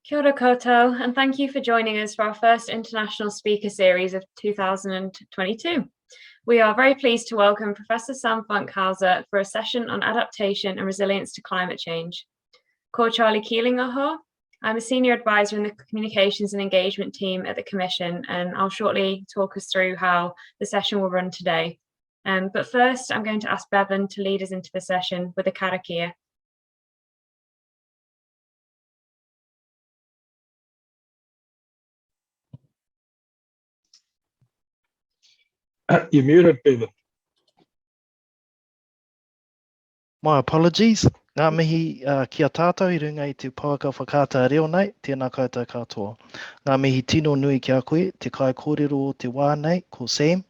Kia ora koutou, and thank you for joining us for our first International Speaker Series of 2022. We are very pleased to welcome Professor Sam Funkhauser for a session on adaptation and resilience to climate change. Ko Charlie Keeling aho. I'm a senior advisor in the communications and engagement team at the Commission, and I'll shortly talk us through how the session will run today. But first, I'm going to ask Bevan to lead us into the session with a karakia. You're muted, Bevan. My apologies. Ngā mihi kia tātou I runga I te pāka whakata reo nei, tēnā koutou katoa. Ngā mihi tino nui kia koe, te kai kōrero o te wā nei, ko Sam,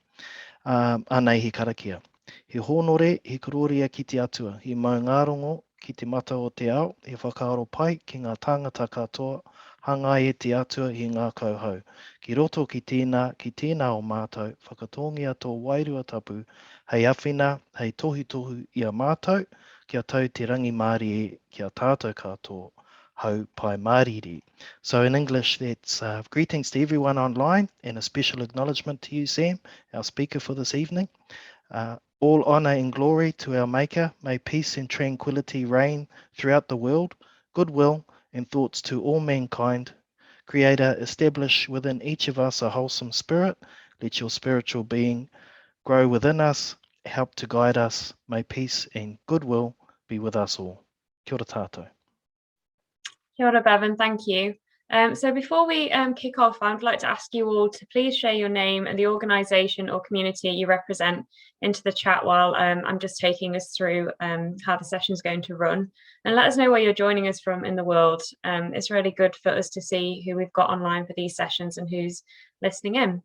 anei he karakia. He honore, he karoria ki te atua, he mau ngā rongo ki te mata o te ao, he whakaaro pai ki ngā tāngata katoa, hangai e te atua I ngā kauhau. Ki roto ki tēnā o mātou, whakatongia tō wairua tapu, hei awhina, hei tohu tohu I a mātou, kia tau te rangi Māori e kia tātou katoa, hau pai Māriri. So in English, that's greetings to everyone online and a special acknowledgement to you, Sam, our speaker for this evening. All honour and glory to our Maker. May peace and tranquility reign throughout the world. Goodwill and thoughts to all mankind. Creator, establish within each of us a wholesome spirit. Let your spiritual being grow within us, help to guide us. May peace and goodwill be with us all. Kia ora tātou. Kia ora, Bevan, thank you. So before we kick off, I'd like to ask you all to please share your name and the organisation or community you represent into the chat while I'm just taking us through how the session is going to run. And let us know where you're joining us from in the world. It's really good for us to see who we've got online for these sessions and who's listening in.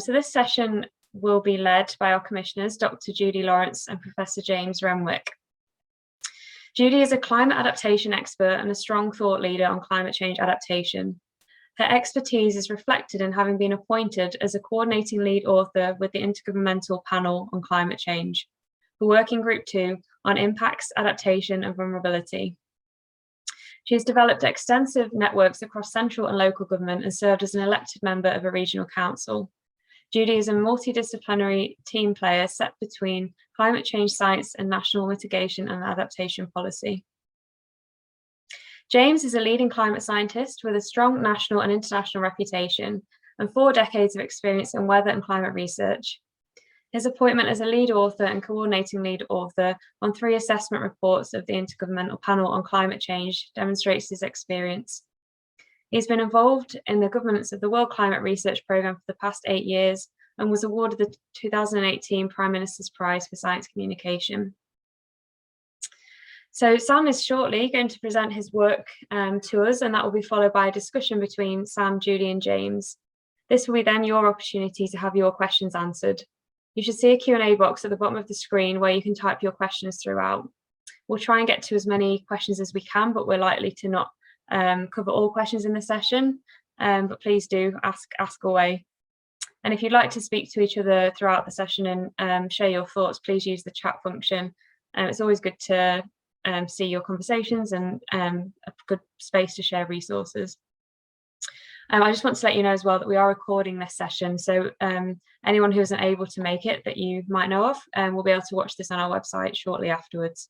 So this session will be led by our commissioners, Dr. Judy Lawrence and Professor James Renwick. Judy is a climate adaptation expert and a strong thought leader on climate change adaptation. Her expertise is reflected in having been appointed as a coordinating lead author with the Intergovernmental Panel on Climate Change, for Working Group 2 on Impacts, Adaptation and Vulnerability. She has developed extensive networks across central and local government and served as an elected member of a regional council. Judy is a multidisciplinary team player set between climate change science and national mitigation and adaptation policy. James is a leading climate scientist with a strong national and international reputation and 4 decades of experience in weather and climate research. His appointment as a lead author and coordinating lead author on 3 assessment reports of the Intergovernmental Panel on Climate Change demonstrates his experience. He's been involved in the governance of the World Climate Research Programme for the past 8 years and was awarded the 2018 Prime Minister's Prize for Science Communication. So Sam is shortly going to present his work to us, and that will be followed by a discussion between Sam, Judy and James. This will be then your opportunity to have your questions answered. You should see a Q&A box at the bottom of the screen where you can type your questions throughout. We'll try and get to as many questions as we can, but we're likely to not cover all questions in the session, but please do ask away. And if you'd like to speak to each other throughout the session and share your thoughts, please use the chat function. It's always good to see your conversations and a good space to share resources. I just want to let you know as well that we are recording this session, so anyone who isn't able to make it that you might know of will be able to watch this on our website shortly afterwards.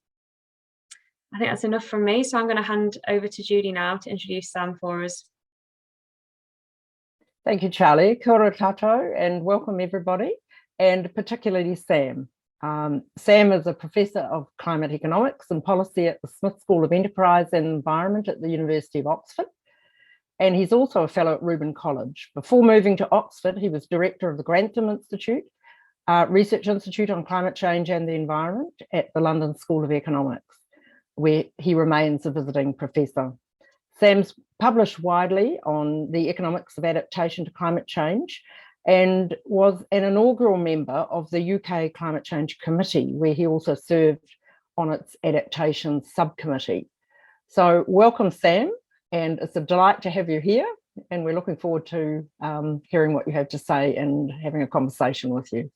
I think that's enough from me, so I'm going to hand over to Judy now to introduce Sam for us. Thank you, Charlie. Kia ora tātou, and welcome everybody, and particularly Sam. Sam is a Professor of Climate Economics and Policy at the Smith School of Enterprise and Environment at the University of Oxford, and he's also a Fellow at Reuben College. Before moving to Oxford, he was Director of the Grantham Institute, Research Institute on Climate Change and the Environment at the London School of Economics, where he remains a visiting professor. Sam's published widely on the economics of adaptation to climate change and was an inaugural member of the UK Climate Change Committee, where he also served on its adaptation subcommittee. So welcome, Sam, and it's a delight to have you here, and we're looking forward to hearing what you have to say and having a conversation with you.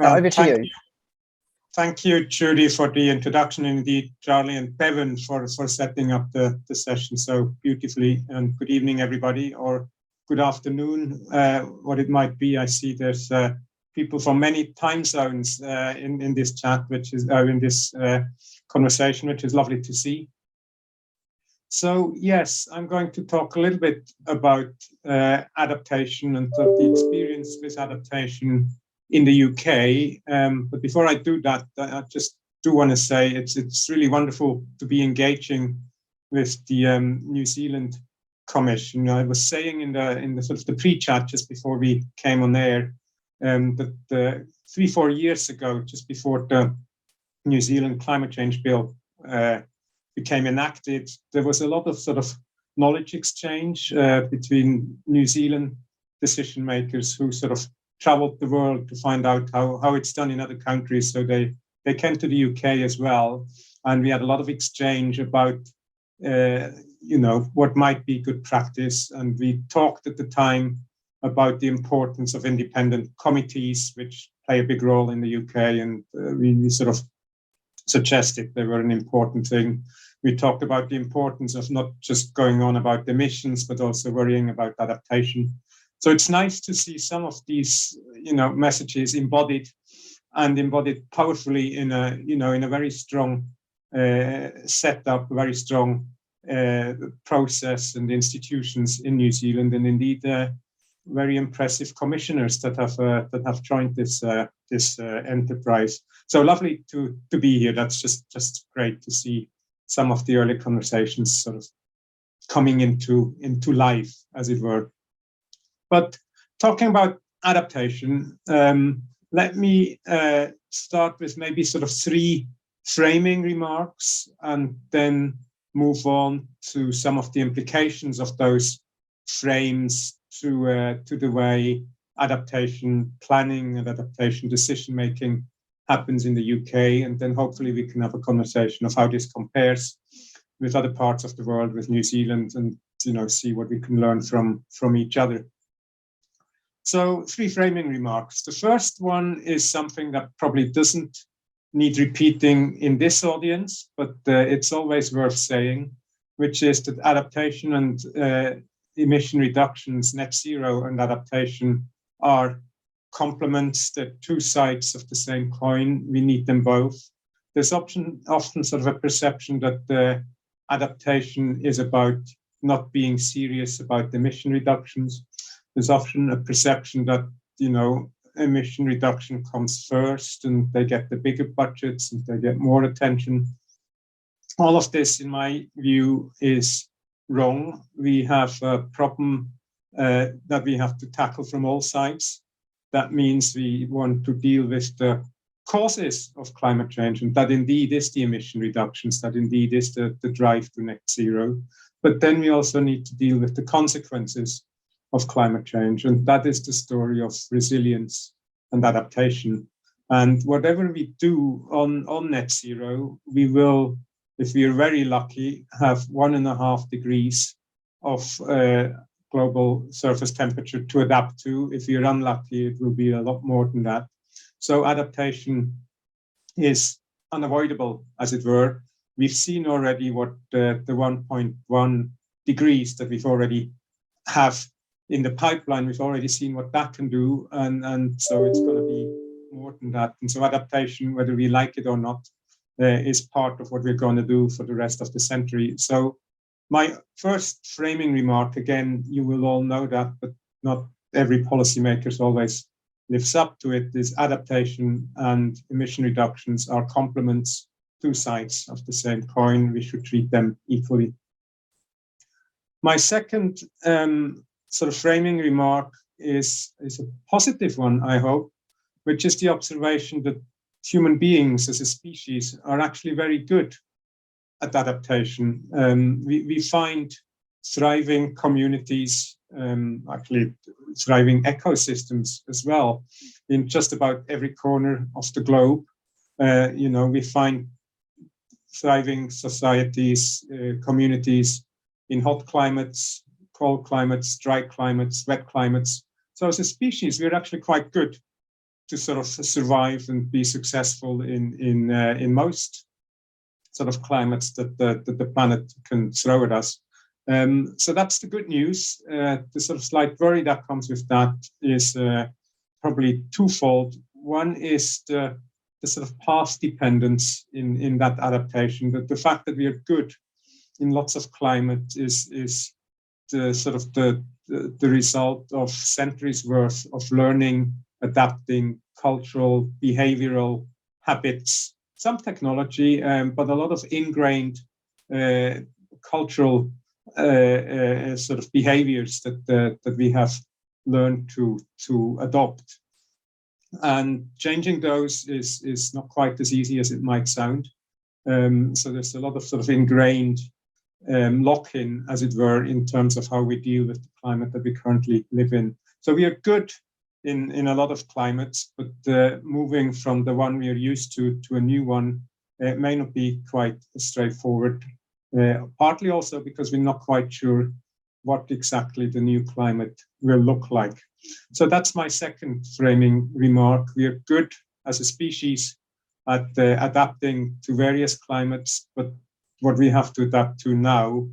Over to you. Thank you, Judy, for the introduction, and indeed, Charlie and Bevan for setting up the session so beautifully. And good evening, everybody, or good afternoon, what it might be. I see there's people from many time zones in this chat, which is in this conversation, which is lovely to see. So yes, I'm going to talk a little bit about adaptation and the experience with adaptation in the UK. But before I do that, I just do want to say it's really wonderful to be engaging with the New Zealand Commission. I was saying in the sort of the pre-chat just before we came on air that 3-4 years ago, just before the New Zealand climate change bill became enacted, there was a lot of sort of knowledge exchange between New Zealand decision makers who sort of traveled the world to find out how it's done in other countries. So they came to the UK as well, and we had a lot of exchange about what might be good practice. And we talked at the time about the importance of independent committees, which play a big role in the UK, and we sort of suggested they were an important thing. We talked about the importance of not just going on about emissions, but also worrying about adaptation. So it's nice to see some of these, messages embodied powerfully in a very strong setup, a very strong process and institutions in New Zealand, and indeed very impressive commissioners that have joined this enterprise. So lovely to be here. That's just great to see some of the early conversations sort of coming into life, as it were. But talking about adaptation, let me start with maybe sort of 3 framing remarks and then move on to some of the implications of those frames to the way adaptation planning and adaptation decision making happens in the UK. And then hopefully we can have a conversation of how this compares with other parts of the world, with New Zealand, and see what we can learn from each other. So 3 framing remarks. The first one is something that probably doesn't need repeating in this audience, but it's always worth saying, which is that adaptation and emission reductions, net zero and adaptation are complements, they're 2 sides of the same coin. We need them both. There's often sort of a perception that adaptation is about not being serious about emission reductions. There's often a perception that, emission reduction comes first and they get the bigger budgets and they get more attention. All of this, in my view, is wrong. We have a problem that we have to tackle from all sides. That means we want to deal with the causes of climate change, and that indeed is the emission reductions, that indeed is the drive to net zero. But then we also need to deal with the consequences of climate change, and that is the story of resilience and adaptation. And whatever we do on net zero, we will, if we are very lucky, have 1.5 degrees of global surface temperature to adapt to. If you're unlucky, it will be a lot more than that. So adaptation is unavoidable, as it were. We've seen already what the 1.1 degrees that we've already have in the pipeline, we've already seen what that can do. And so it's going to be more than that. And so adaptation, whether we like it or not, is part of what we're going to do for the rest of the century. So my first framing remark, again, you will all know that, but not every policymaker always lives up to it, is adaptation and emission reductions are complements, 2 sides of the same coin. We should treat them equally. My second sort of framing remark is a positive one, I hope, which is the observation that human beings as a species are actually very good at adaptation. We find thriving communities, actually thriving ecosystems as well, in just about every corner of the globe. We find thriving societies, communities in hot climates, cold climates, dry climates, wet climates. So as a species, we're actually quite good sort of survive and be successful in most sort of climates that the planet can throw at us. So that's the good news. The sort of slight worry that comes with that is probably twofold. One is the sort of path dependence in that adaptation. That the fact that we are good in lots of climate is the sort of the result of centuries worth of learning, adapting, cultural, behavioral habits, some technology, but a lot of ingrained cultural sort of behaviors that we have learned to adopt. And changing those is not quite as easy as it might sound. So there's a lot of sort of ingrained lock-in, as it were, in terms of how we deal with the climate that we currently live in. So we are good in a lot of climates, but moving from the one we are used to a new one may not be quite straightforward. Partly also because we're not quite sure what exactly the new climate will look like. So that's my second framing remark. We are good as a species at adapting to various climates, but what we have to adapt to now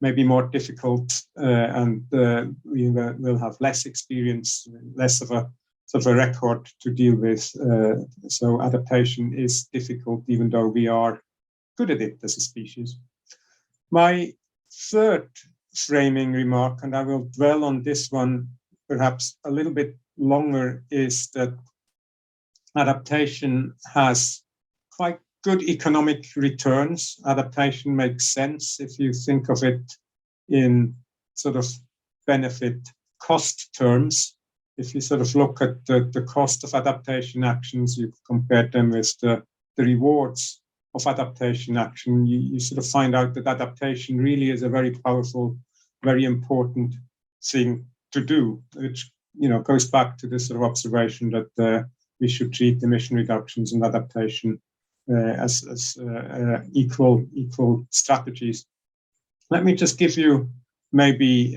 may be more difficult, and we will have less experience, less of a sort of a record to deal with. So adaptation is difficult, even though we are good at it as a species. My third framing remark, and I will dwell on this one perhaps a little bit longer, is that adaptation has quite good economic returns. Adaptation makes sense if you think of it in sort of benefit cost terms. If you sort of look at the cost of adaptation actions, you compare them with the rewards of adaptation action, you sort of find out that adaptation really is a very powerful, very important thing to do, which goes back to this sort of observation that we should treat emission reductions and adaptation as equal strategies. Let me just give you maybe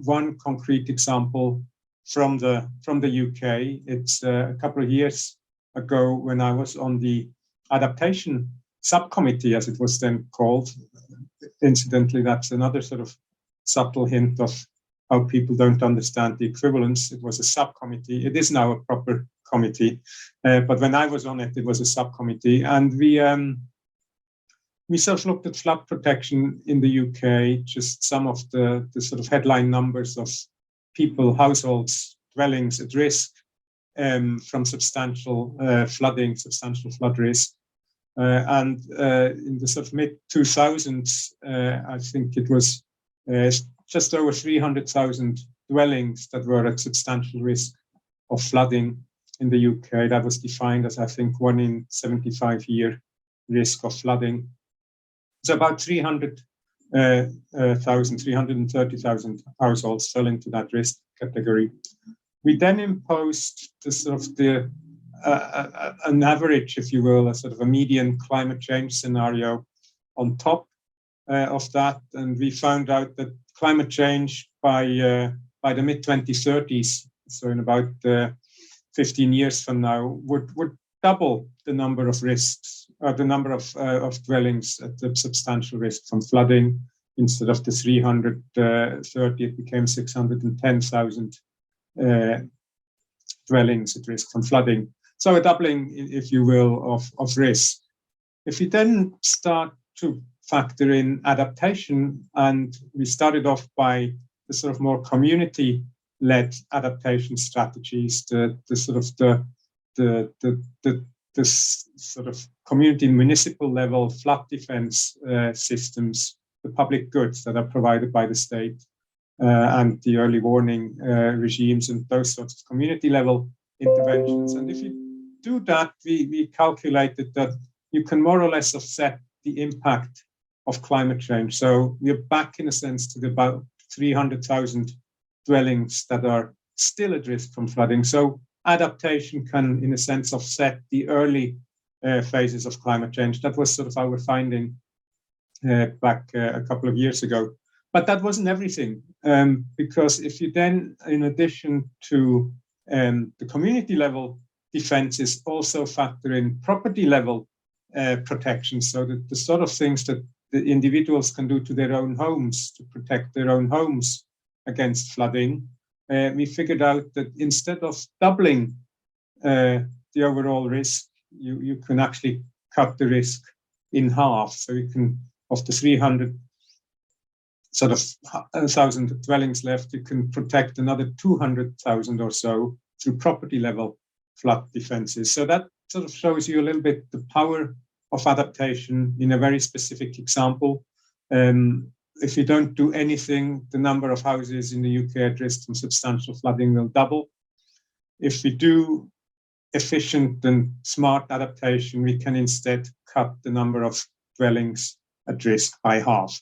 one concrete example from the UK. It's a couple of years ago when I was on the adaptation subcommittee, as it was then called. Incidentally, that's another sort of subtle hint of how people don't understand the equivalence. It was a subcommittee. It is now a proper committee, but when I was on it, it was a subcommittee, and we sort of looked at flood protection in the UK. Just some of the sort of headline numbers of people, households, dwellings at risk from substantial flooding, substantial flood risk. And in the sort of mid-2000s, I think it was just over 300,000 dwellings that were at substantial risk of flooding in the UK. That was defined as, I think, 1 in 75-year risk of flooding. So about 330,000 households fell into that risk category. We then imposed the sort of an average, if you will, a sort of a median climate change scenario on top of that, and we found out that climate change by the mid-2030s, so in about 15 years from now, would double the number of risks, the number of dwellings at the substantial risk from flooding. Instead of the 330, it became 610,000 dwellings at risk from flooding. So a doubling, if you will, of risk. If you then start to factor in adaptation, and we started off by the sort of more community-led adaptation strategies, the sort of community municipal level flood defense systems, the public goods that are provided by the state, and the early warning regimes and those sorts of community level interventions. And if you do that, we calculated that you can more or less offset the impact of climate change. So we're back, in a sense, to about 300,000 dwellings that are still at risk from flooding. So adaptation can, in a sense, offset the early phases of climate change. That was sort of our finding back a couple of years ago. But that wasn't everything, because if you then, in addition to the community level defenses also factor in property level protection, so that the sort of things that the individuals can do to their own homes to protect their own homes against flooding. We figured out that instead of doubling the overall risk, you can actually cut the risk in half. So you can, of the 300 sort of 1,000 dwellings left, you can protect another 200,000 or so through property level flood defenses. So that sort of shows you a little bit the power of adaptation in a very specific example. If you don't do anything, the number of houses in the UK at risk from substantial flooding will double. If we do efficient and smart adaptation, we can instead cut the number of dwellings at risk by half.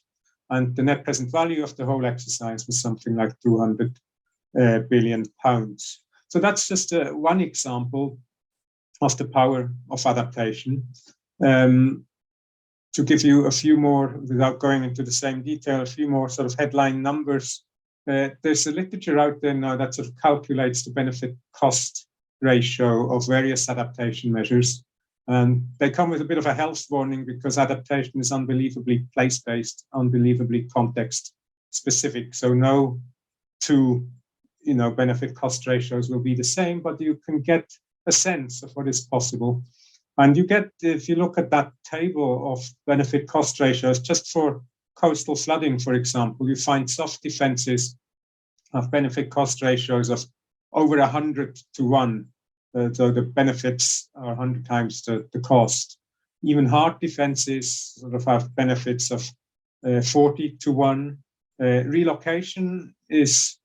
And the net present value of the whole exercise was something like £200 billion. So that's just one example of the power of adaptation. To give you a few more, without going into the same detail, a few more sort of headline numbers. There's a literature out there now that sort of calculates the benefit-cost ratio of various adaptation measures. And they come with a bit of a health warning because adaptation is unbelievably place-based, unbelievably context-specific. So no two, benefit-cost ratios will be the same, but you can get a sense of what is possible. And you get, if you look at that table of benefit-cost ratios, just for coastal flooding, for example, you find soft defenses have benefit-cost ratios of over 100 to 1. So the benefits are 100 times the cost. Even hard defenses sort of have benefits of 40 to 1. Relocation is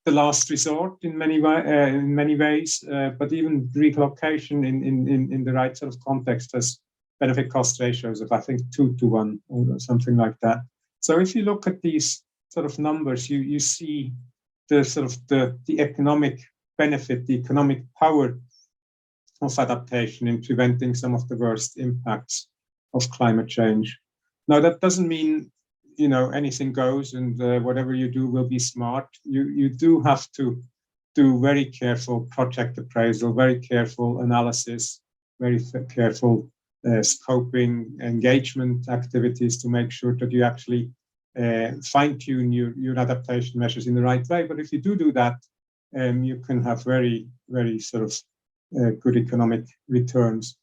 the last resort in many ways, but even relocation in the right sort of context has benefit-cost ratios of, I think, 2 to 1 or something like that. So if you look at these sort of numbers, you see the sort of the economic benefit, the economic power of adaptation in preventing some of the worst impacts of climate change. Now, that doesn't mean anything goes and whatever you do will be smart. You do have to do very careful project appraisal, very careful analysis, very careful scoping, engagement activities to make sure that you actually fine-tune your adaptation measures in the right way. But if you do that, you can have very, very sort of good economic returns.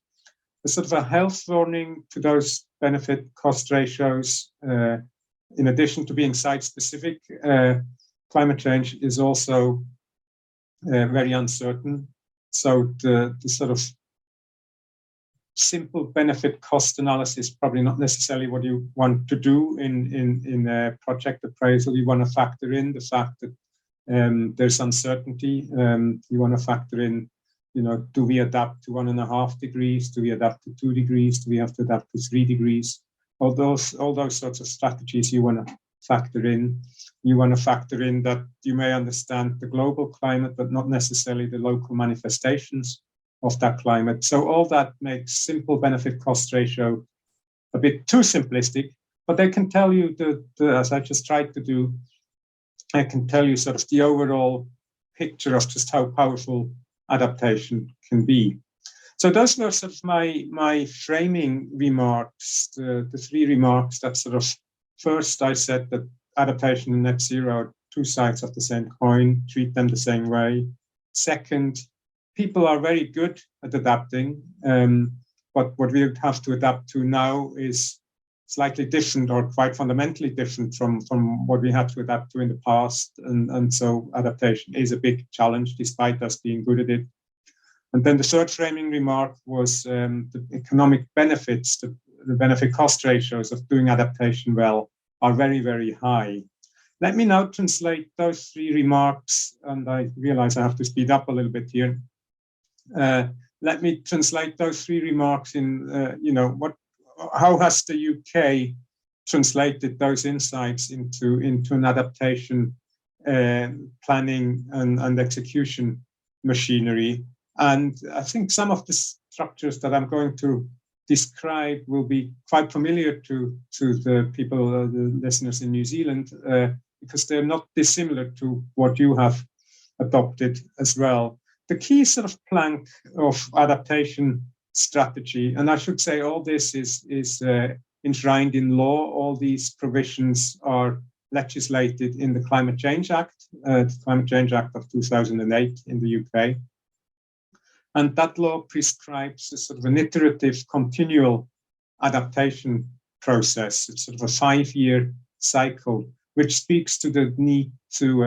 A sort of a health warning to those benefit-cost ratios. In addition to being site-specific, climate change is also very uncertain. So the sort of simple benefit-cost analysis is probably not necessarily what you want to do in a project appraisal. You want to factor in the fact that there's uncertainty. You want to factor in, do we adapt to 1.5 degrees? Do we adapt to 2 degrees? Do we have to adapt to 3 degrees? All those sorts of strategies you want to factor in. You want to factor in that you may understand the global climate, but not necessarily the local manifestations of that climate. So all that makes simple benefit-cost ratio a bit too simplistic, but they can tell you, as I just tried to do, I can tell you sort of the overall picture of just how powerful adaptation can be. So those were sort of my framing remarks, the three remarks that sort of, first I said that adaptation and net zero are two sides of the same coin, treat them the same way. Second, people are very good at adapting, but what we have to adapt to now is slightly different or quite fundamentally different from what we had to adapt to in the past. And so adaptation is a big challenge despite us being good at it. And then the third framing remark was the economic benefits, the benefit cost ratios of doing adaptation well are very, very high. Let me now translate those three remarks, and I realize I have to speed up a little bit here. Let me translate those three remarks in, how has the UK translated those insights into an adaptation planning and execution machinery. And I think some of the structures that I'm going to describe will be quite familiar to the people, the listeners in New Zealand, because they're not dissimilar to what you have adopted as well. The key sort of plank of adaptation strategy, and I should say all this is enshrined in law. All these provisions are legislated in the Climate Change Act, the Climate Change Act of 2008 in the UK. And that law prescribes a sort of an iterative, continual adaptation process. It's sort of a 5-year cycle, which speaks to the need to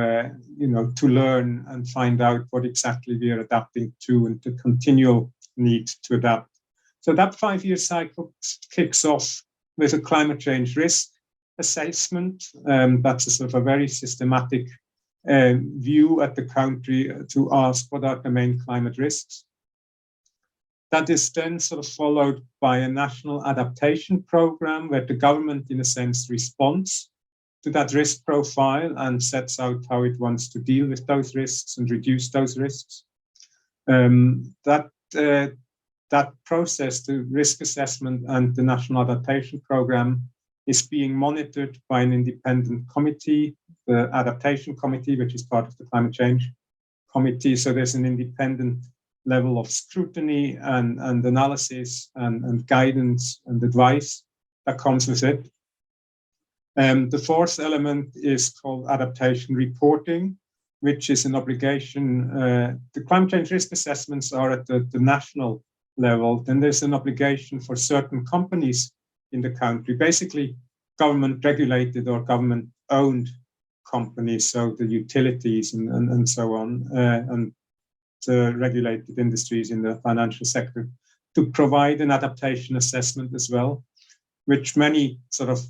learn and find out what exactly we are adapting to, and the continual need to adapt. So that 5-year cycle kicks off with a climate change risk assessment. That's a sort of a very systematic view at the country to ask what are the main climate risks. That is then sort of followed by a national adaptation program where the government, in a sense, responds to that risk profile and sets out how it wants to deal with those risks and reduce those risks. That process, the risk assessment and the national adaptation program, is being monitored by an independent committee, the Adaptation Committee, which is part of the Climate Change Committee. So there's an independent level of scrutiny and analysis and guidance and advice that comes with it. The fourth element is called adaptation reporting, which is an obligation. The climate change risk assessments are at the national level. Then there's an obligation for certain companies in the country, basically government regulated or government owned companies, so the utilities and so on, and the regulated industries in the financial sector, to provide an adaptation assessment as well, which many sort of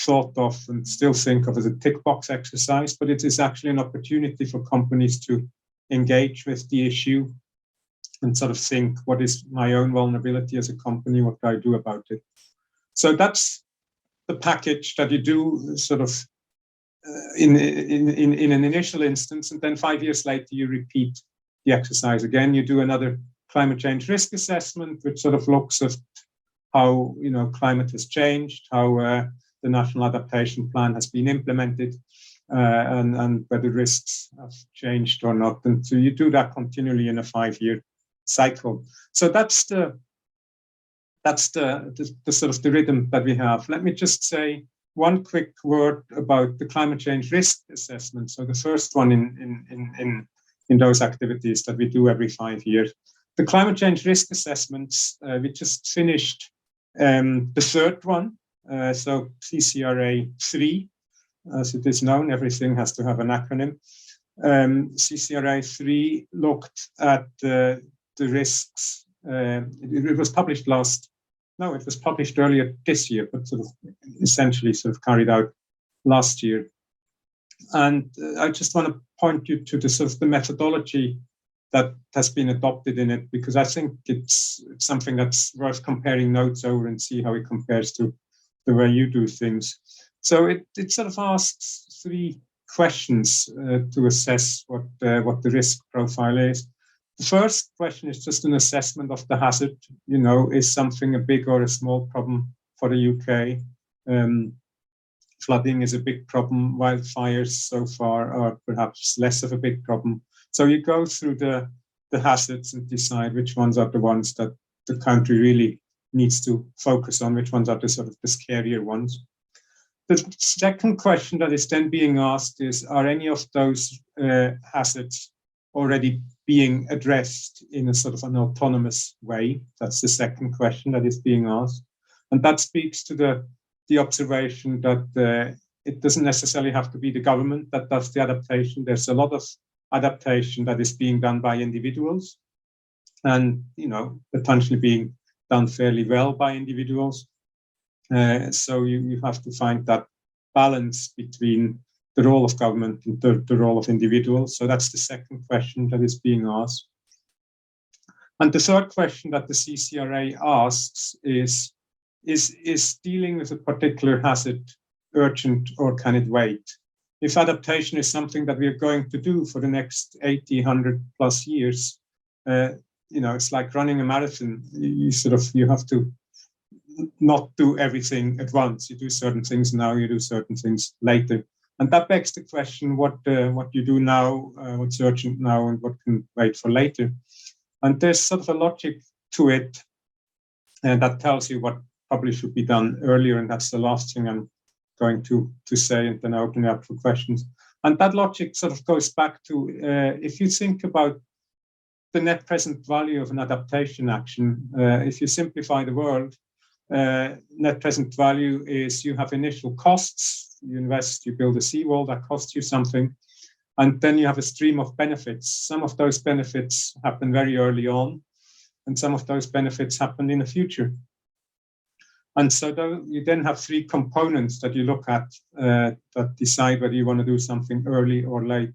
thought of and still think of as a tick box exercise, but it is actually an opportunity for companies to engage with the issue and sort of think, what is my own vulnerability as a company? What do I do about it? So that's the package that you do sort of in an initial instance, and then 5 years later you repeat the exercise again. You do another climate change risk assessment, which sort of looks at how climate has changed, how the national adaptation plan has been implemented, and whether risks have changed or not. And so you do that continually in a 5-year cycle. So that's the sort of the rhythm that we have. Let me just say one quick word about the climate change risk assessment. So the first one in those activities that we do every 5 years. The climate change risk assessments, we just finished the third one. So CCRA 3, as it is known, everything has to have an acronym. CCRA 3 looked at the risks. It was published it was published earlier this year, but sort of essentially sort of carried out last year. And I just want to point you to the sort of the methodology that has been adopted in it, because I think it's something that's worth comparing notes over and see how it compares to the way you do things. So it sort of asks 3 questions to assess what the risk profile is. The first question is just an assessment of the hazard. Is something a big or a small problem for the UK? Flooding is a big problem. Wildfires so far are perhaps less of a big problem. So you go through the hazards and decide which ones are the ones that the country really needs to focus on, which ones are the sort of the scarier ones. The second question that is then being asked is, are any of those hazards already being addressed in a sort of an autonomous way? That's the second question that is being asked. And that speaks to the observation that it doesn't necessarily have to be the government that does the adaptation. There's a lot of adaptation that is being done by individuals and, potentially being done fairly well by individuals. So you have to find that balance between the role of government and the role of individuals. So that's the second question that is being asked. And the third question that the CCRA asks is dealing with a particular hazard urgent or can it wait? If adaptation is something that we are going to do for the next 80, 100 plus years, it's like running a marathon. You have to not do everything at once. You do certain things now, you do certain things later. And that begs the question, what you do now, what's urgent now, and what can wait for later. And there's sort of a logic to it, and that tells you what probably should be done earlier, and that's the last thing I'm going to say, and then open it up for questions. And that logic sort of goes back to, if you think about the net present value of an adaptation action, if you simplify the world, net present value is you have initial costs, you invest, you build a seawall, that costs you something, and then you have a stream of benefits. Some of those benefits happen very early on, and some of those benefits happen in the future. And so you then have three components that you look at that decide whether you want to do something early or late.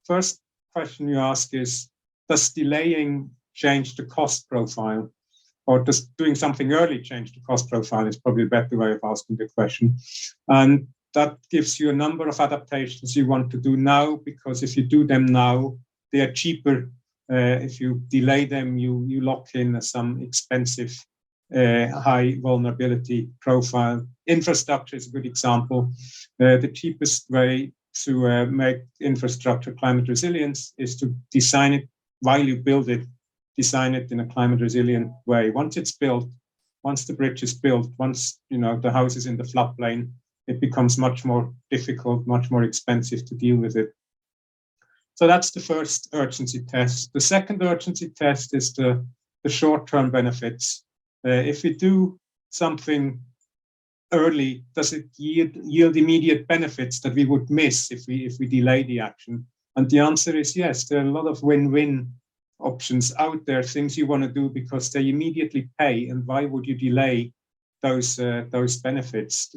First question you ask is, does delaying change the cost profile? Or does doing something early change the cost profile is probably a better way of asking the question. And that gives you a number of adaptations you want to do now, because if you do them now, they are cheaper. If you delay them, you lock in some expensive high vulnerability profile. Infrastructure is a good example. The cheapest way to make infrastructure climate resilience is to design it while you build it, design it in a climate resilient way. Once it's built, once the bridge is built, once the house is in the floodplain, it becomes much more difficult, much more expensive to deal with it. So that's the first urgency test. The second urgency test is the short-term benefits. If we do something early, does it yield immediate benefits that we would miss if we delay the action? And the answer is yes. There are a lot of win-win options out there, things you want to do because they immediately pay. And why would you delay those benefits?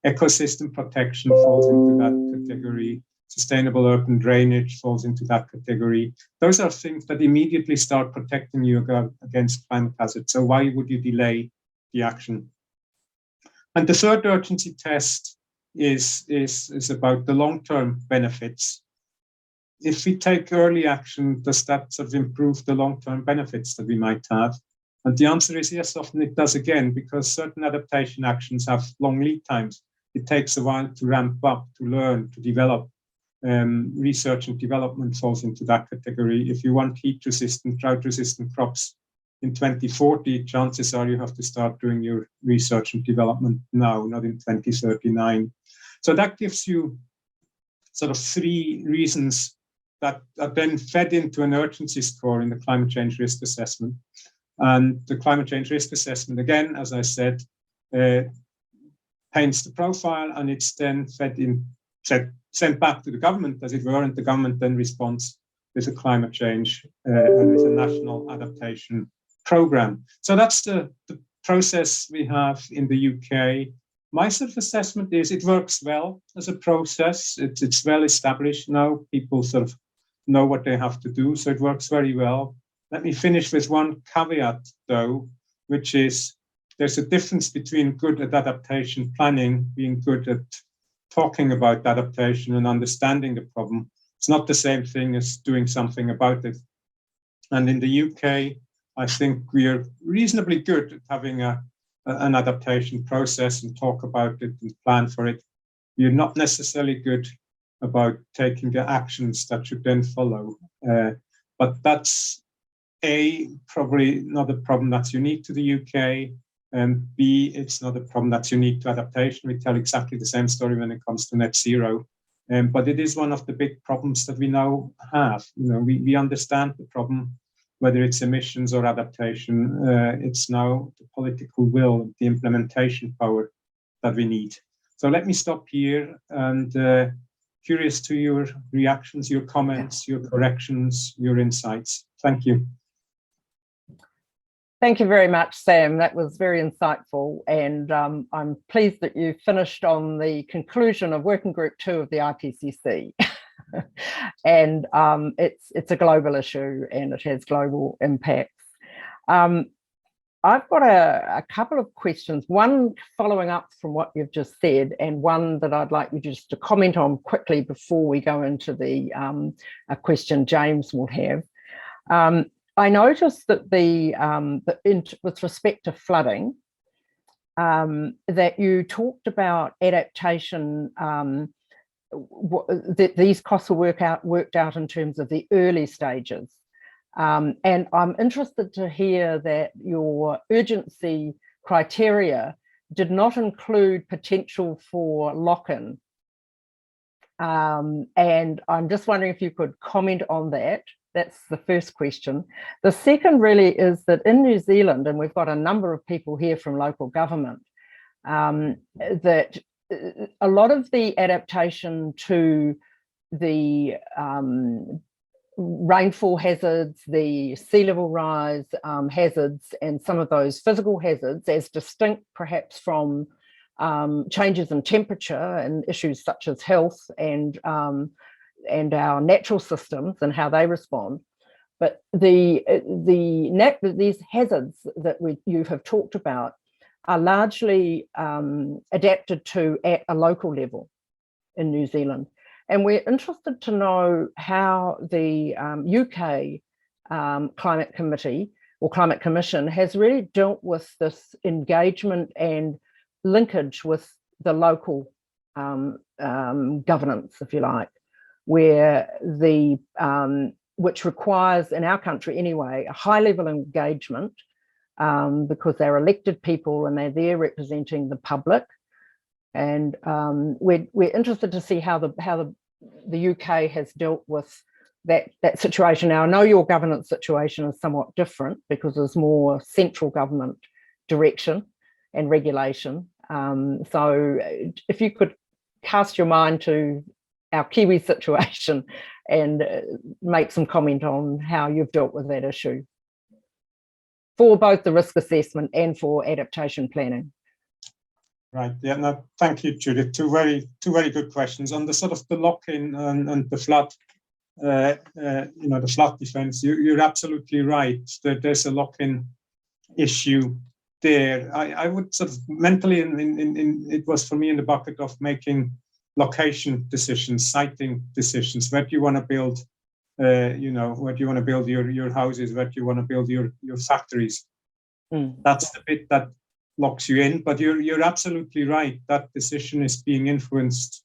Ecosystem protection falls into that category. Sustainable urban drainage falls into that category. Those are things that immediately start protecting you against climate hazards. So why would you delay the action? And the third urgency test is about the long-term benefits. If we take early action, does that sort of improve the long-term benefits that we might have? And the answer is yes, often it does again, because certain adaptation actions have long lead times. It takes a while to ramp up, to learn, to develop. Research and development falls into that category. If you want heat-resistant, drought-resistant crops in 2040, chances are you have to start doing your research and development now, not in 2039. So that gives you sort of three reasons that are then fed into an urgency score in the climate change risk assessment. And the climate change risk assessment, again, as I said, paints the profile, and it's then sent back to the government, as it were, and the government then responds with a climate change and with a national adaptation program. So that's the process we have in the UK. My sort of assessment is it works well as a process. It's well established now. People sort of know what they have to do, so it works very well. Let me finish with one caveat, though, which is there's a difference between good at adaptation planning, being good at talking about adaptation and understanding the problem. It's not the same thing as doing something about it. And in the UK, I think we are reasonably good at having an adaptation process and talk about it and plan for it. We are not necessarily good about taking the actions that should then follow. But that's probably not a problem that's unique to the UK. And B, it's not a problem that's unique to adaptation. We tell exactly the same story when it comes to net zero. But it is one of the big problems that we now have. We understand the problem, whether it's emissions or adaptation. It's now the political will, the implementation power that we need. So let me stop here, and curious to your reactions, your comments, your corrections, your insights. Thank you. Thank you very much, Sam. That was very insightful, and I'm pleased that you finished on the conclusion of Working Group 2 of the IPCC. And it's a global issue and it has global impacts. I've got a couple of questions, one following up from what you've just said, and one that I'd like you just to comment on quickly before we go into the a question James will have. I noticed that with respect to flooding, that you talked about adaptation these costs were worked out in terms of the early stages. And I'm interested to hear that your urgency criteria did not include potential for lock-in. And I'm just wondering if you could comment on that. That's the first question. The second really is that in New Zealand, and we've got a number of people here from local government, that a lot of the adaptation to the rainfall hazards, the sea level rise hazards, and some of those physical hazards, as distinct perhaps from changes in temperature and issues such as health and our natural systems and how they respond. But these hazards that you have talked about are largely adapted to at a local level in New Zealand. And we're interested to know how the UK Climate Committee or Climate Commission has really dealt with this engagement and linkage with the local governance, if you like, where which requires, in our country anyway, a high level of engagement because they're elected people and they're there representing the public. And we're interested to see how the UK has dealt with that situation. Now, I know your governance situation is somewhat different because there's more central government direction and regulation. So if you could cast your mind to our Kiwi situation and make some comment on how you've dealt with that issue for both the risk assessment and for adaptation planning. Right. Yeah. No. Thank you, Judith. Two very good questions on the sort of the lock-in and the flood. The flood defence. You're absolutely right that there's a lock-in issue there. I would sort of mentally, it was for me in the bucket of making location decisions, siting decisions. Where do you want to build? Where do you want to build your houses? Where do you want to build your factories? That's the bit that locks you in. But you're absolutely right. That decision is being influenced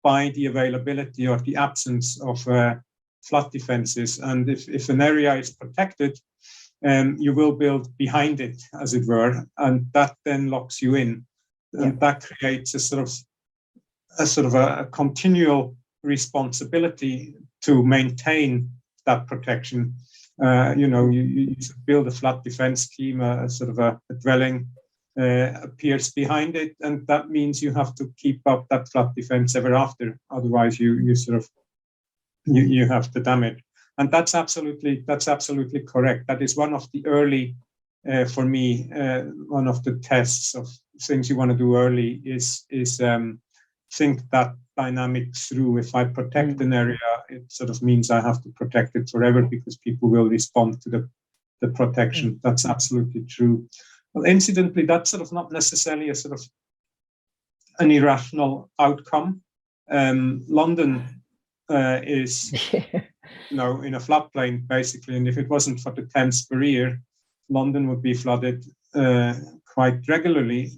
by the availability or the absence of flood defences. And if an area is protected, you will build behind it, as it were, and that then locks you in, and that creates a sort of a continual responsibility to maintain that protection. You build a flood defense scheme, a dwelling appears behind it, and that means you have to keep up that flood defense ever after. Otherwise, you have to damage. And that's absolutely correct. That is one of the early, for me, one of the tests of things you want to do early is think that dynamic through. If I protect an area, it sort of means I have to protect it forever because people will respond to the protection. That's absolutely true. Well, incidentally, that's sort of not necessarily a sort of an irrational outcome. London is in a floodplain basically, and if it wasn't for the Thames barrier, London would be flooded quite regularly.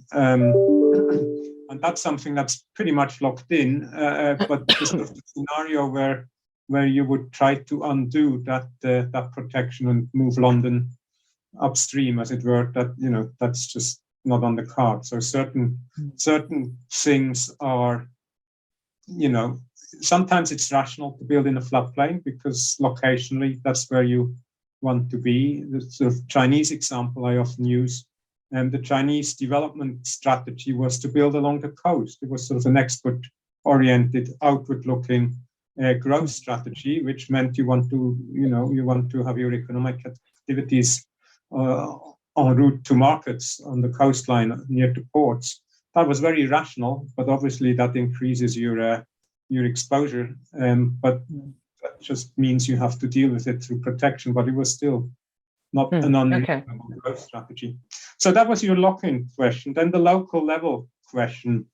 And that's something that's pretty much locked in, but the sort of scenario where you would try to undo that protection and move London upstream, as it were, that's just not on the card. So certain things are, sometimes it's rational to build in a floodplain because locationally that's where you want to be. The sort of Chinese example I often use. And the Chinese development strategy was to build along the coast. It was sort of an export-oriented, outward-looking growth strategy, which meant you want to have your economic activities en route to markets on the coastline near to ports. That was very rational, but obviously that increases your exposure. But that just means you have to deal with it through protection. But it was still not an unreasonable growth strategy. So that was your lock-in question. Then the local level question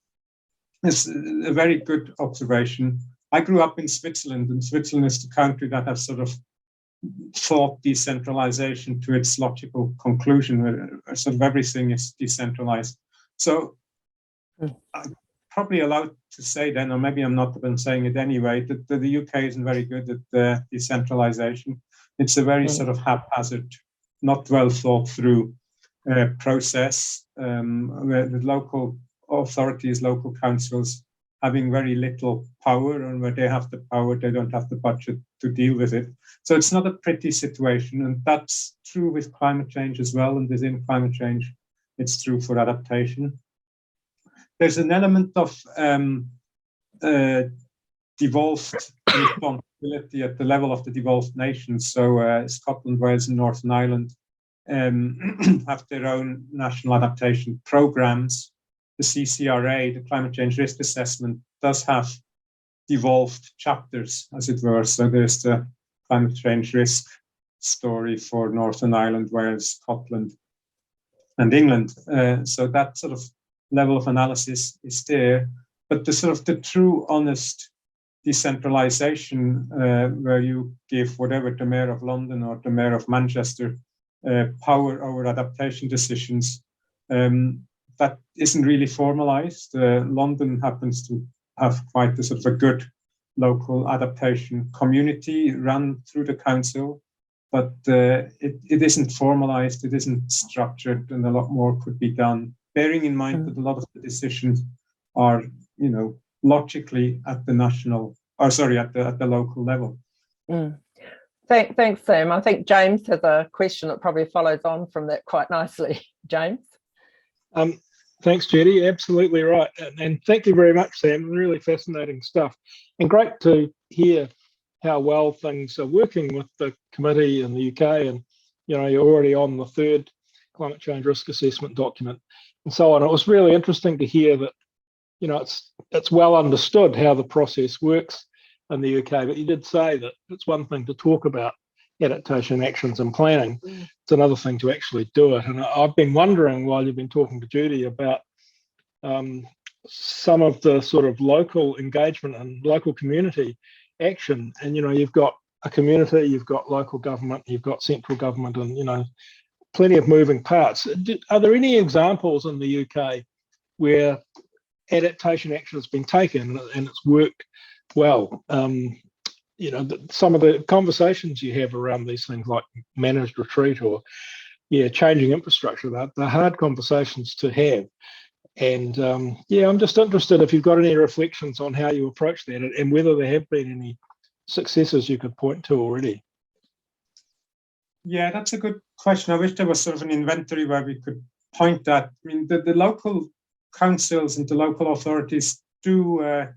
is a very good observation. I grew up in Switzerland, and Switzerland is the country that has sort of thought decentralization to its logical conclusion, where sort of everything is decentralized. So probably allowed to say then, or maybe I'm not been saying it anyway, that the UK isn't very good at decentralization. It's a very sort of haphazard, not well thought through process, where the local authorities, local councils having very little power, and where they have the power, they don't have the budget to deal with it. So it's not a pretty situation, and that's true with climate change as well, and within climate change, it's true for adaptation. There's an element of devolved responsibility at the level of the devolved nations. So Scotland, Wales, and Northern Ireland have their own national adaptation programs. The CCRA, the Climate Change Risk Assessment, does have devolved chapters, as it were. So there's the climate change risk story for Northern Ireland, Wales, Scotland, and England. So that sort of level of analysis is there, but the sort of the true, honest decentralization, where you give whatever the mayor of London or the mayor of Manchester power over adaptation decisions, that isn't really formalized. London happens to have quite a sort of a good local adaptation community run through the council, but it isn't formalized, it isn't structured, and a lot more could be done, bearing in mind that a lot of the decisions are, you know, logically at the national, or sorry, at the local level. Thanks, Sam. I think James has a question that probably follows on from that quite nicely. James? Thanks, Judy. Absolutely right. And thank you very much, Sam. Really fascinating stuff. And great to hear how well things are working with the committee in the UK. And, you know, you're already on the third climate change risk assessment document and so on. It was really interesting to hear that, you know, it's well understood how the process works in the UK, but you did say that it's one thing to talk about adaptation actions and planning. It's another thing to actually do it. And I've been wondering, while you've been talking to Judy, about some of the sort of local engagement and local community action. And, you know, you've got a community, you've got local government, you've got central government, and, you know, plenty of moving parts. Are there any examples in the UK where adaptation action has been taken and it's worked well? You know, some of the conversations you have around these things, like managed retreat or, changing infrastructure, they're hard conversations to have. And I'm just interested if you've got any reflections on how you approach that and whether there have been any successes you could point to already. Yeah, that's a good question. I wish there was sort of an inventory where we could point at. I mean, the local councils and the local authorities do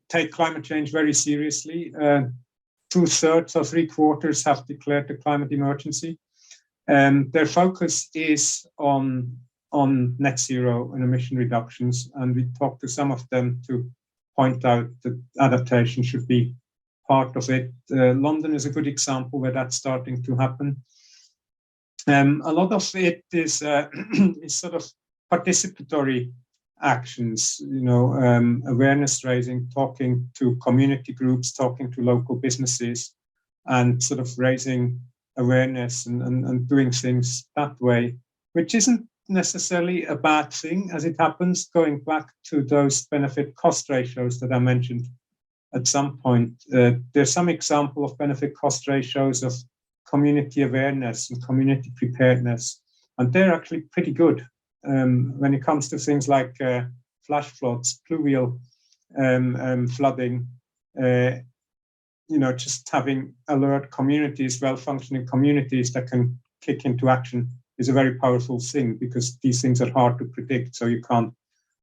take climate change very seriously. 2/3 or 3/4 have declared the climate emergency. Their focus is on net zero and emission reductions, and we talked to some of them to point out that adaptation should be part of it. London is a good example where that's starting to happen. A lot of it is sort of participatory actions, you know, awareness raising, talking to community groups, talking to local businesses, and sort of raising awareness and doing things that way, which isn't necessarily a bad thing as it happens, going back to those benefit cost ratios that I mentioned at some point. There's some example of benefit cost ratios of community awareness and community preparedness, and they're actually pretty good. When it comes to things like flash floods, pluvial flooding, you know, just having alert communities, well-functioning communities that can kick into action is a very powerful thing, because these things are hard to predict. So you can't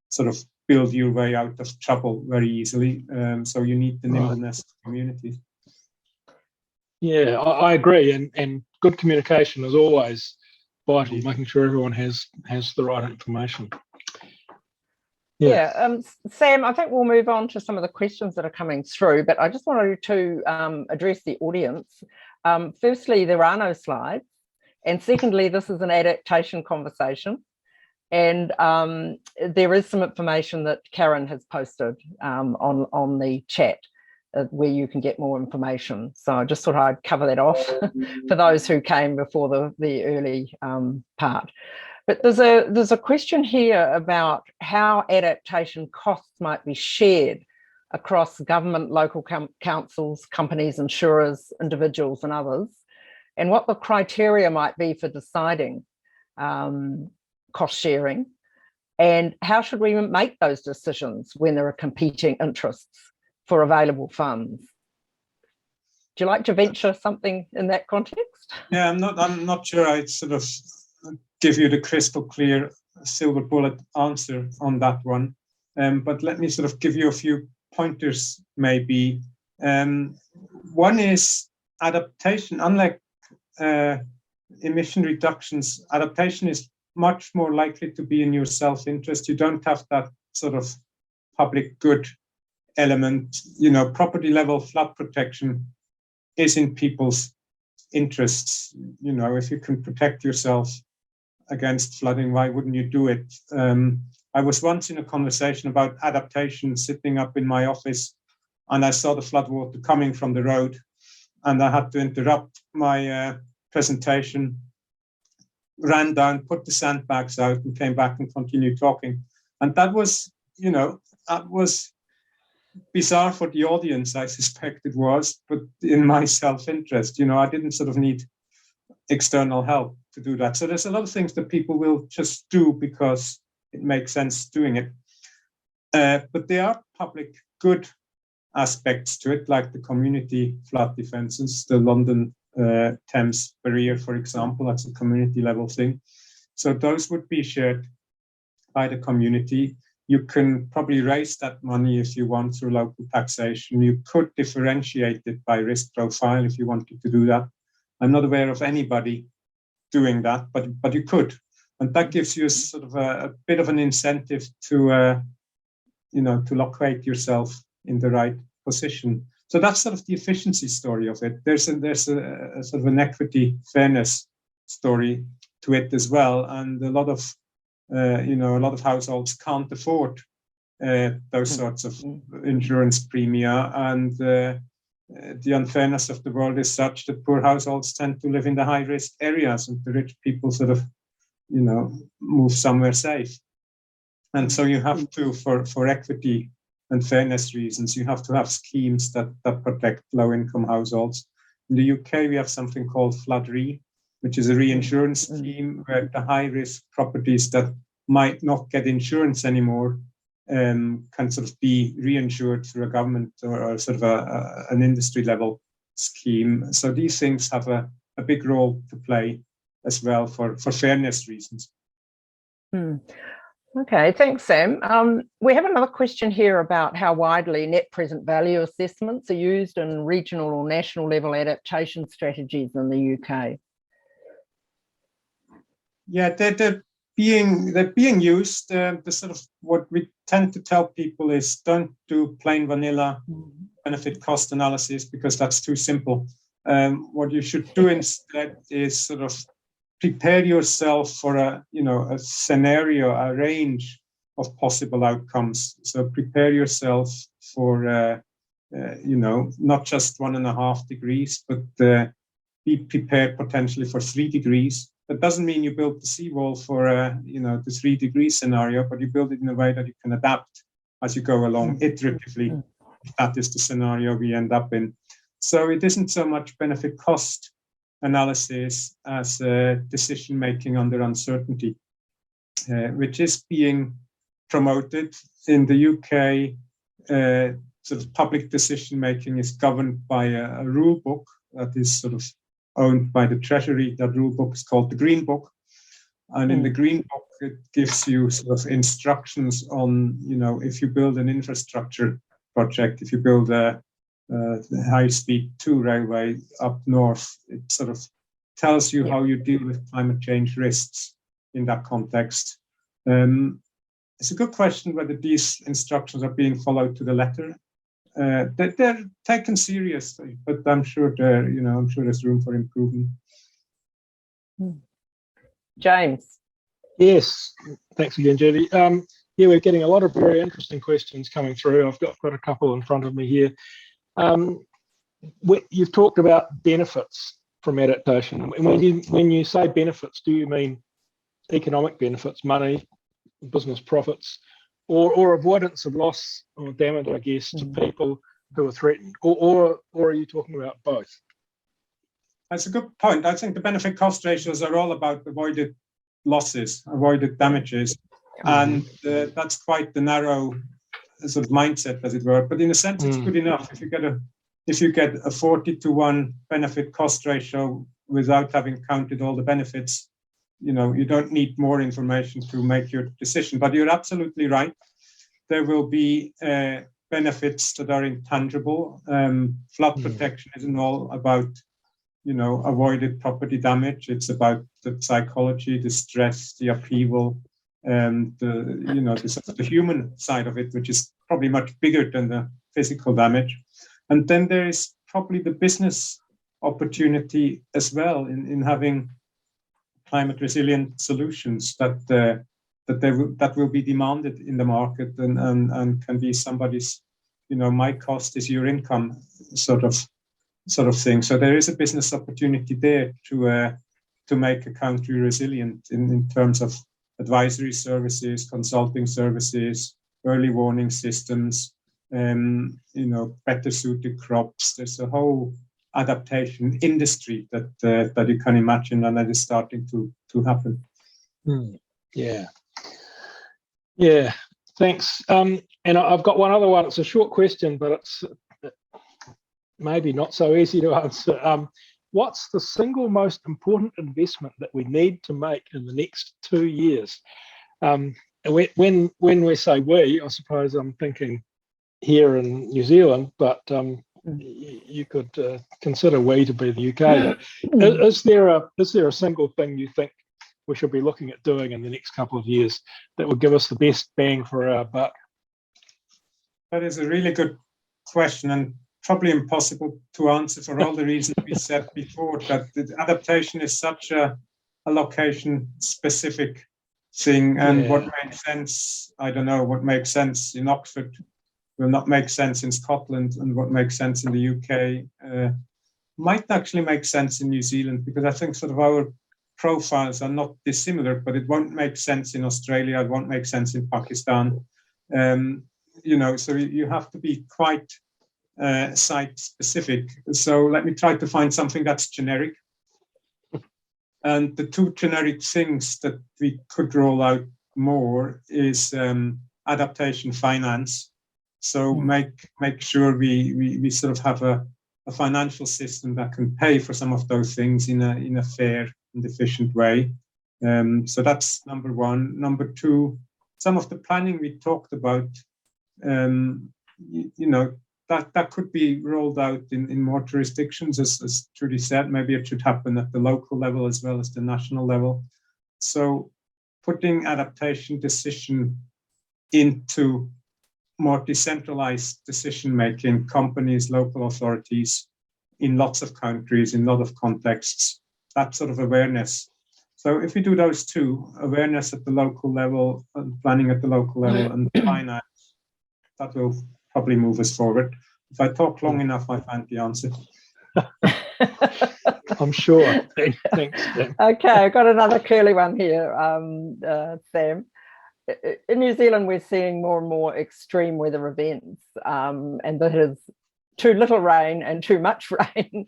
sort of build your way out of trouble very easily. So you need the nimbleness of communities. Yeah, I agree. And good communication is always vital, making sure everyone has the right information. Sam, I think we'll move on to some of the questions that are coming through, but I just wanted to address the audience. Firstly, there are no slides, and secondly, this is an adaptation conversation, and there is some information that Karen has posted on the chat where you can get more information. So I just thought I'd cover that off for those who came before the early part. But there's a question here about how adaptation costs might be shared across government, local councils, companies, insurers, individuals, and others, and what the criteria might be for deciding cost sharing, and how should we make those decisions when there are competing interests for available funds. Do you like to venture something in that context? Yeah, I'm not sure I'd sort of give you the crystal clear silver bullet answer on that one. But let me sort of give you a few pointers maybe. One is adaptation. Unlike emission reductions, adaptation is much more likely to be in your self-interest. You don't have that sort of public good element. You know, property level flood protection is in people's interests. You know, if you can protect yourself against flooding, why wouldn't you do it? I was once in a conversation about adaptation, sitting up in my office, and I saw the floodwater coming from the road, and I had to interrupt my presentation, ran down, put the sandbags out, and came back and continued talking. And that was, you know, that was bizarre for the audience, I suspect it was, but in my self-interest, you know, I didn't sort of need external help to do that. So there's a lot of things that people will just do because it makes sense doing it. But there are public good aspects to it, like the community flood defences, the London Thames barrier, for example, that's a community level thing. So those would be shared by the community. You can probably raise that money if you want through local taxation. You could differentiate it by risk profile if you wanted to do that. I'm not aware of anybody doing that, but you could. And that gives you sort of a bit of an incentive to, you know, to locate yourself in the right position. So that's sort of the efficiency story of it. There's a sort of an equity fairness story to it as well. And a lot of, you know, a lot of households can't afford those sorts of insurance premia. And the unfairness of the world is such that poor households tend to live in the high-risk areas, and the rich people sort of, you know, move somewhere safe. And so you have to, for equity and fairness reasons, you have to have schemes that protect low-income households. In the UK, we have something called Flood Re, which is a reinsurance scheme where the high-risk properties that might not get insurance anymore can sort of be reinsured through a government or sort of an industry-level scheme. So these things have a big role to play as well for fairness reasons. Okay, thanks, Sam. We have another question here about how widely net present value assessments are used in regional or national level adaptation strategies in the UK. Yeah, they're being used. The sort of what we tend to tell people is don't do plain vanilla benefit cost analysis because that's too simple. What you should do instead is sort of prepare yourself for a scenario, a range of possible outcomes. So prepare yourself for, not just 1.5 degrees, but be prepared potentially for 3 degrees. That doesn't mean you build the seawall for, the 3 degree scenario, but you build it in a way that you can adapt as you go along iteratively. That is the scenario we end up in. So it isn't so much benefit cost analysis as decision making under uncertainty, which is being promoted in the UK. Sort of public decision making is governed by a rule book that is sort of owned by the Treasury. That rule book is called the Green Book, and in the Green Book it gives you sort of instructions on, if you build an infrastructure project, if you build a high-speed 2 railway up north, it sort of tells you how you deal with climate change risks in that context. It's a good question whether these instructions are being followed to the letter. They're taken seriously, but I'm sure there's room for improvement. James. Yes, thanks again, Judy. We're getting a lot of very interesting questions coming through. I've got a couple in front of me here. You've talked about benefits from adaptation. When you say benefits, do you mean economic benefits, money, business profits, or avoidance of loss or damage, I guess, to people who are threatened, or are you talking about both? That's a good point. I think the benefit cost ratios are all about avoided losses, avoided damages, and that's quite the narrow sort of mindset, as it were. But in a sense, it's good enough if you get a 40-to-1 benefit cost ratio without having counted all the benefits. You don't need more information to make your decision. But you're absolutely right. There will be benefits that are intangible. Flood protection isn't all about avoided property damage. It's about the psychology, the stress, the upheaval, the human side of it, which is probably much bigger than the physical damage. And then there is probably the business opportunity as well in having climate resilient solutions that will be demanded in the market and can be somebody's, my cost is your income sort of thing. So there is a business opportunity there to make a country resilient in terms of advisory services, consulting services, early warning systems, better suited crops. There's a whole adaptation industry that you can imagine, and that is starting to happen. Yeah. Thanks. And I've got one other one. It's a short question, but it's maybe not so easy to answer. What's the single most important investment that we need to make in the next 2 years? When we say we, I suppose I'm thinking here in New Zealand, but you could consider we to be the UK. Is there a single thing you think we should be looking at doing in the next couple of years that would give us the best bang for our buck? That is a really good question, and probably impossible to answer for all the reasons we said before, that the adaptation is such a location-specific thing, and what makes sense, I don't know, what makes sense in Oxford will not make sense in Scotland, and what makes sense in the UK might actually make sense in New Zealand, because I think sort of our profiles are not dissimilar, but it won't make sense in Australia, it won't make sense in Pakistan. So you have to be quite site specific. So let me try to find something that's generic. And the two generic things that we could roll out more is adaptation finance. So make sure we sort of have a financial system that can pay for some of those things in a fair and efficient way. So that's number one. Number two, some of the planning we talked about, that could be rolled out in more jurisdictions, as Trudy said. Maybe it should happen at the local level as well as the national level. So putting adaptation decision into more decentralized decision-making, companies, local authorities, in lots of countries, in a lot of contexts, that sort of awareness. So if we do those two, awareness at the local level, and planning at the local level, and finance, that will probably move us forward. If I talk long enough, I find the answer. I'm sure. Thanks, Sam. Okay, I've got another curly one here, Sam. In New Zealand, we're seeing more and more extreme weather events, and that is too little rain and too much rain,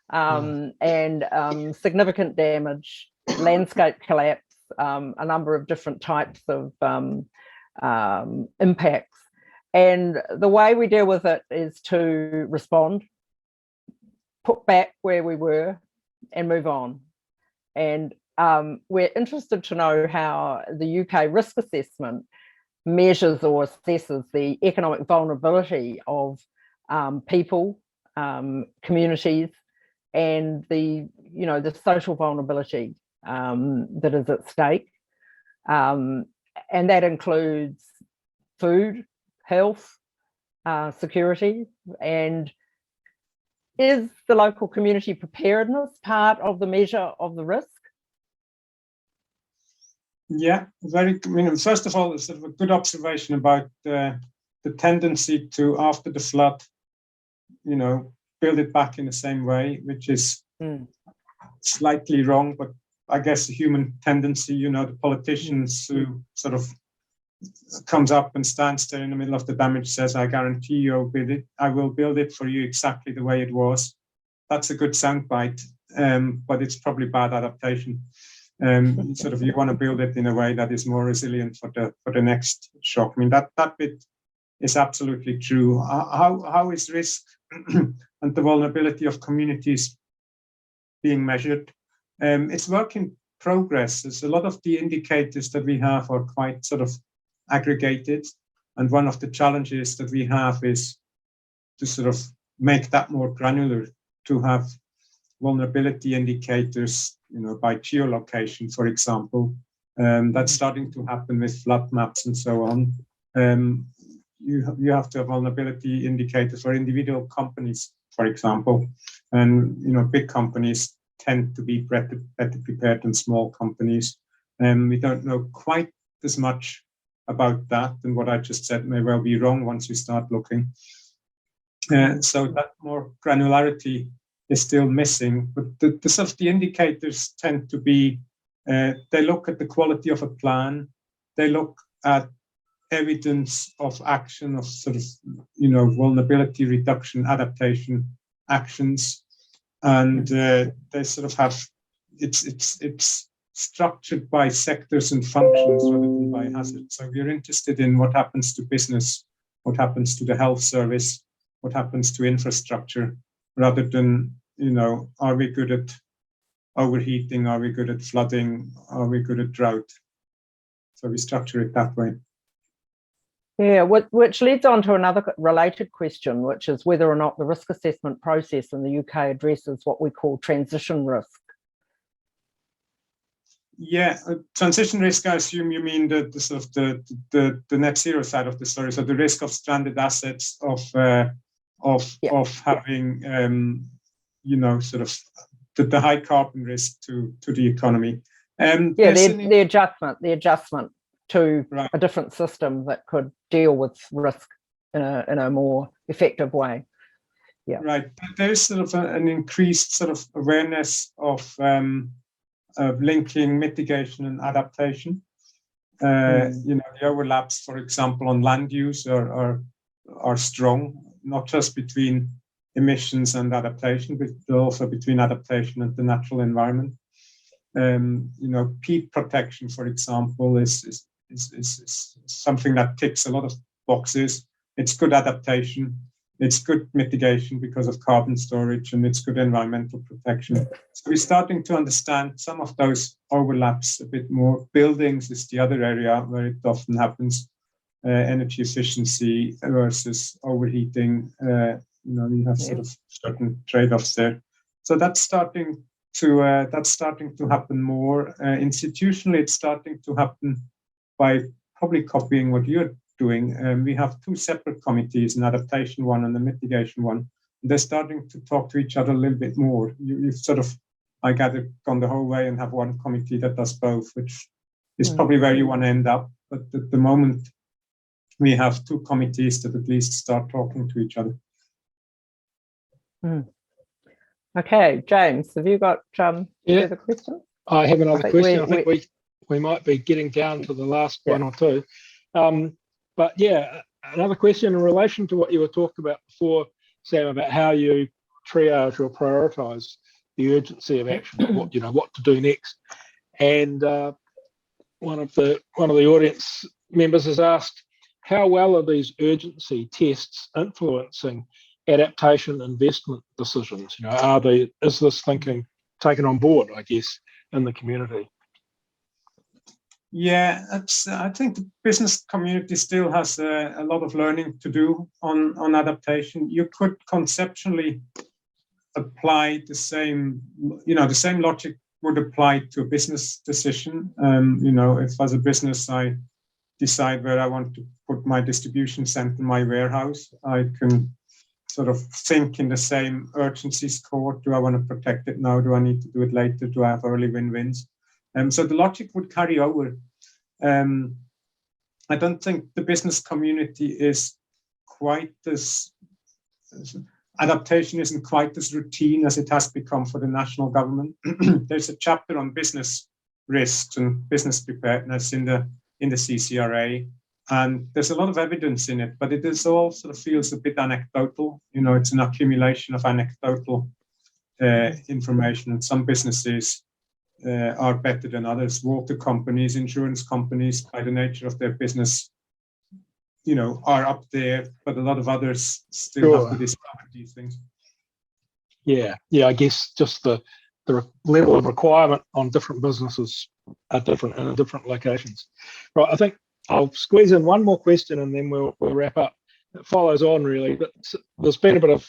and significant damage, landscape collapse, a number of different types of impacts. And the way we deal with it is to respond, put back where we were, and move on. And we're interested to know how the UK risk assessment measures or assesses the economic vulnerability of people, communities, and the social vulnerability that is at stake. And that includes food, health, security, and is the local community preparedness part of the measure of the risk? Yeah, first of all, it's sort of a good observation about the tendency to, after the flood, build it back in the same way, which is slightly wrong, but I guess, a human tendency, you know, the politicians who sort of comes up and stands there in the middle of the damage, says, I guarantee you I will build it for you exactly the way it was. That's a good soundbite, but it's probably bad adaptation. Sort of, you want to build it in a way that is more resilient for the next shock. I mean, that bit is absolutely true. How is risk and the vulnerability of communities being measured? It's work in progress. There's a lot of the indicators that we have are quite sort of aggregated, and one of the challenges that we have is to sort of make that more granular, to have vulnerability indicators, you know, by geolocation, for example. That's starting to happen with flood maps and so on. You have to have vulnerability indicators for individual companies, for example, and you know, big companies tend to be better prepared than small companies. We don't know quite as much about that, and what I just said may well be wrong once you start looking. So that more granularity is still missing, but the sort of the indicators tend to be, they look at the quality of a plan, they look at evidence of action, of sort of, you know, vulnerability reduction, adaptation actions, and they sort of have, it's structured by sectors and functions rather than by hazards. So we're interested in what happens to business, what happens to the health service, what happens to infrastructure, rather than, you know, are we good at overheating? Are we good at flooding? Are we good at drought? So we structure it that way. Yeah, which leads on to another related question, which is whether or not the risk assessment process in the UK addresses what we call transition risk. Yeah, transition risk, I assume you mean the sort of the net zero side of the story. So the risk of stranded assets, of having you know, sort of the high carbon risk to the economy. The adjustment to a different system that could deal with risk in a more effective way. Yeah. Right. There's sort of an increased sort of awareness of linking mitigation and adaptation. You know, the overlaps, for example, on land use are strong, not just between emissions and adaptation, but also between adaptation and the natural environment. You know, peat protection, for example, is something that ticks a lot of boxes. It's good adaptation, it's good mitigation because of carbon storage, and it's good environmental protection. So we're starting to understand some of those overlaps a bit more. Buildings is the other area where it often happens. Energy efficiency versus overheating. You know, you have sort of certain trade-offs there. So that's starting to happen more. Institutionally, it's starting to happen by probably copying what you're doing. We have two separate committees, an adaptation one and a mitigation one. They're starting to talk to each other a little bit more. You've sort of, I gather, gone the whole way and have one committee that does both, which is probably where you want to end up. But at the moment, we have two committees that at least start talking to each other. Okay, James, have you got further questions? I have another question. I think we might be getting down to the last one or two. But yeah, another question in relation to what you were talking about before, Sam, about how you triage or prioritise the urgency of action, what to do next. And one of the audience members has asked, how well are these urgency tests influencing adaptation investment decisions? You know, is this thinking taken on board, I guess, in the community? Yeah, I think the business community still has a lot of learning to do on adaptation. You could conceptually apply the same logic would apply to a business decision. You know, if as a business I decide where I want to put my distribution center, my warehouse, I can sort of think in the same urgency score. Do I want to protect it now? Do I need to do it later? Do I have early win-wins? So the logic would carry over. I don't think the business community is quite as adaptation isn't quite as routine as it has become for the national government. There's a chapter on business risks and business preparedness in the CCRA, and there's a lot of evidence in it, but it is all sort of feels a bit anecdotal. You know, it's an accumulation of anecdotal information, and some businesses are better than others. Water companies, insurance companies, by the nature of their business, you know, are up there, but a lot of others still have to discover these things. Yeah, I guess just the level of requirement on different businesses are different in different locations. Right, I think I'll squeeze in one more question and then we'll wrap up. It follows on really, but there's been a bit of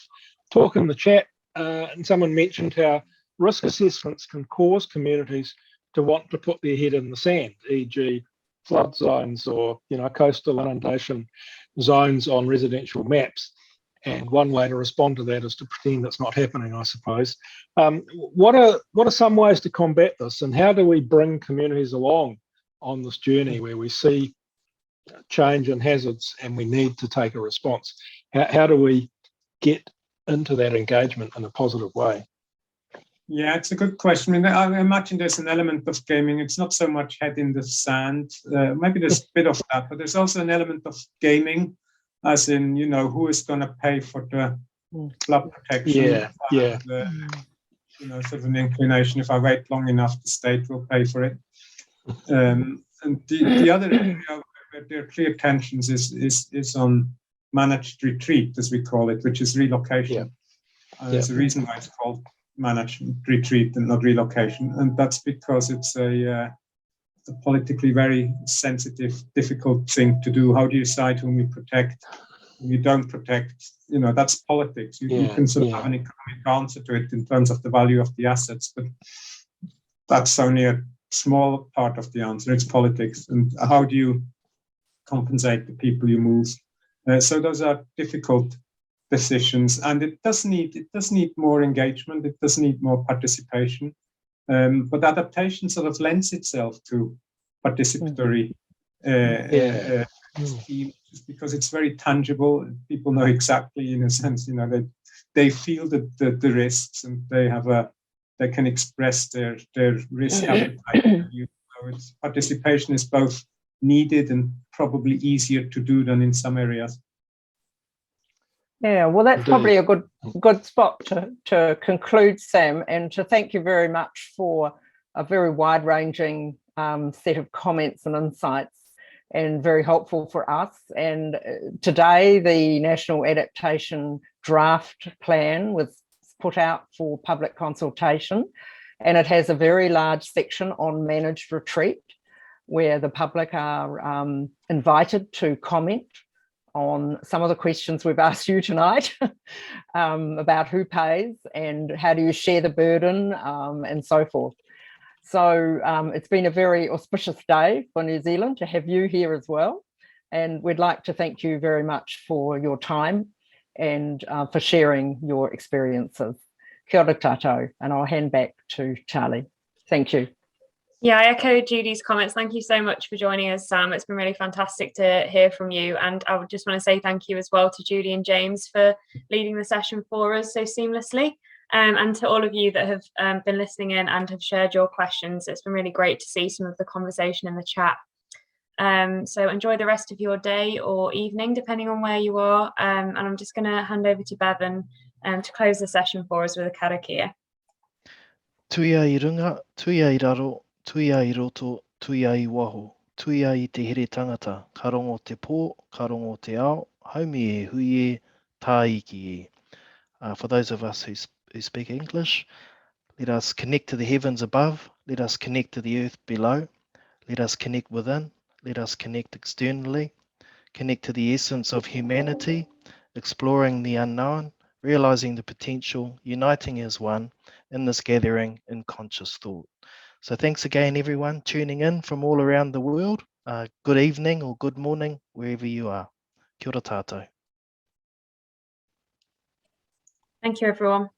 talk in the chat, and someone mentioned how risk assessments can cause communities to want to put their head in the sand, e.g. flood zones or, you know, coastal inundation zones on residential maps. And one way to respond to that is to pretend it's not happening, I suppose. What are some ways to combat this, and how do we bring communities along on this journey where we see change and hazards and we need to take a response? How do we get into that engagement in a positive way? Yeah, it's a good question. I mean, I imagine there's an element of gaming. It's not so much head in the sand. Maybe there's a bit of that, but there's also an element of gaming, as in, you know, who is going to pay for the flood protection? Yeah. You know, sort of an inclination. If I wait long enough, the state will pay for it. And the other area where there are clear tensions is on managed retreat, as we call it, which is relocation. There's a reason why it's called managed retreat and not relocation, and that's because it's a politically very sensitive, difficult thing to do. How do you decide whom you protect, whom you don't protect? You know, that's politics. You can sort of have an economic answer to it in terms of the value of the assets, but that's only a small part of the answer. It's politics, and how do you compensate the people you move? So those are difficult decisions, and it does need more engagement. It does need more participation. But adaptation sort of lends itself to participatory schemes, because it's very tangible. People know exactly, in a sense, you know, that they feel the risks, and they can express their risk appetite. So participation is both needed and probably easier to do than in some areas. Yeah, well, that's probably a good spot to conclude, Sam, and to thank you very much for a very wide-ranging set of comments and insights, and very helpful for us. And today, the National Adaptation Draft Plan was put out for public consultation, and it has a very large section on managed retreat, where the public are invited to comment on some of the questions we've asked you tonight about who pays and how do you share the burden, and so forth. So it's been a very auspicious day for New Zealand to have you here as well. And we'd like to thank you very much for your time and for sharing your experiences. Kia ora tātou, and I'll hand back to Charlie. Thank you. Yeah, I echo Judy's comments. Thank you so much for joining us, Sam. It's been really fantastic to hear from you. And I would just want to say thank you as well to Judy and James for leading the session for us so seamlessly. And to all of you that have been listening in and have shared your questions. It's been really great to see some of the conversation in the chat. So enjoy the rest of your day or evening, depending on where you are. And I'm just going to hand over to Bevan to close the session for us with a karakia. Tuia I runga, tuia I raro, tuia I roto, tuia I waho, tuia I te here tangata, ka rongo te pō, ka rongo te ao, haumi e hui e, tā iki e. For those of us who speak English, let us connect to the heavens above, let us connect to the earth below, let us connect within, let us connect externally, connect to the essence of humanity, exploring the unknown, realizing the potential, uniting as one in this gathering in conscious thought. So thanks again, everyone, tuning in from all around the world. Good evening or good morning, wherever you are. Kia ora tātou. Thank you, everyone.